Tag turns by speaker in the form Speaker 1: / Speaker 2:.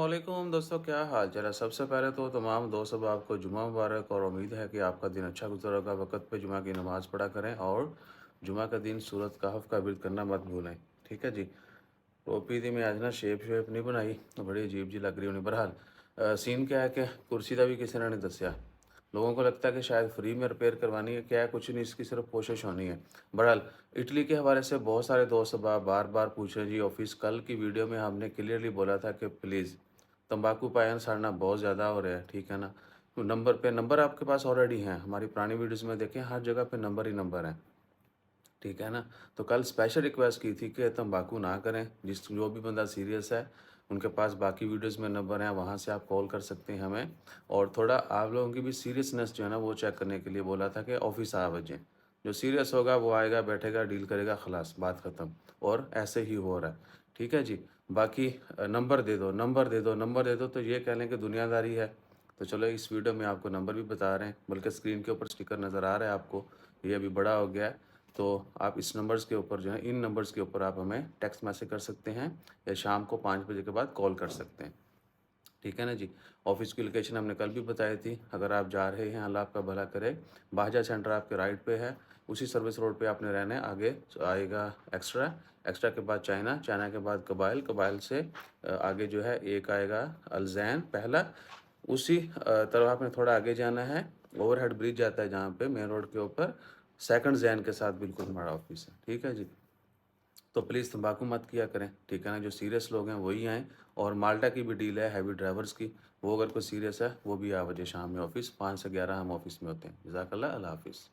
Speaker 1: अस्सलामुअलैकुम दोस्तों, क्या हाल चाल है। सबसे पहले तो तमाम दोस्त अहबाब को जुमा मुबारक, और उम्मीद है कि आपका दिन अच्छा गुजरा होगा। वक़्त पे जुमा की नमाज़ पढ़ा करें और जुमा का दिन सूरत कहफ़ का विर्द करना मत भूलें। ठीक है जी। टोपी दी मैं आज ना शेप शेप नहीं बनाई, तो बड़ी अजीब जी लग रही होनी। बहरहाल सीन क्या है कि कुर्सी का भी किसी ने नहीं दसिया। लोगों को लगता है कि शायद फ्री में रिपेयर करवानी है, क्या है कुछ नहीं, इसकी सिर्फ कोशिश होनी है। बहरहाल इटली के हवाले से बहुत सारे दोस्त अहबाब बार बार पूछ रहे हैं जी ऑफिस। कल की वीडियो में हमने क्लियरली बोला था कि प्लीज़ तंबाकू पान साड़ना बहुत ज़्यादा हो रहा है, ठीक है ना। तो नंबर आपके पास ऑलरेडी हैं, हमारी पुरानी वीडियोज़ में देखें, हर जगह पे नंबर ही नंबर हैं, ठीक है ना। तो कल स्पेशल रिक्वेस्ट की थी कि तंबाकू ना करें। जो भी बंदा सीरियस है, उनके पास बाकी वीडियोस में नंबर हैं, वहाँ से आप कॉल कर सकते हैं हमें। और थोड़ा आप लोगों की भी सीरियसनेस जो है ना वो चेक करने के लिए बोला था कि ऑफिस आ बजें। जो सीरियस होगा वो आएगा, बैठेगा, डील करेगा, खलास बात ख़त्म। और ऐसे ही हो रहा है, ठीक है जी। बाकी नंबर दे दो, नंबर दे दो, नंबर दे दो, तो ये कह लें कि दुनियादारी है। तो चलो इस वीडियो में आपको नंबर भी बता रहे हैं, बल्कि स्क्रीन के ऊपर स्टिकर नज़र आ रहा है आपको। ये अभी बड़ा हो गया है। तो आप इस नंबर्स के ऊपर जो है, इन नंबर्स के ऊपर आप हमें टेक्स्ट मैसेज कर सकते हैं, या शाम को 5 बजे के बाद कॉल कर सकते हैं, ठीक है ना जी। ऑफिस की लोकेशन हमने कल भी बताई थी। अगर आप जा रहे हैं, अल्लाह आपका भला करे, बाहजा सेंटर आपके राइट पे है, उसी सर्विस रोड पे आपने रहना है। आगे आएगा एक्स्ट्रा, एक्स्ट्रा के बाद चाइना, चाइना के बाद कबाइल, कबाइल से आगे जो है एक आएगा अलजैन पहला। उसी तरफ आपने थोड़ा आगे जाना है, ओवरहेड ब्रिज जाता है जहाँ पे मेन रोड के ऊपर, सेकंड जैन के साथ बिल्कुल हमारा ऑफिस है, ठीक है जी। तो प्लीज़ तंबाकू मत किया करें, ठीक है ना। जो सीरियस लोग हैं वही आएँ। और माल्टा की भी डील है हैवी ड्राइवर्स की, वो अगर कोई सीरियस है वो भी आ वजह शाम में ऑफिस 5 से 11 हम ऑफिस में होते हैं। जज़ाकल्लाह, अल्लाह हाफ़िज़।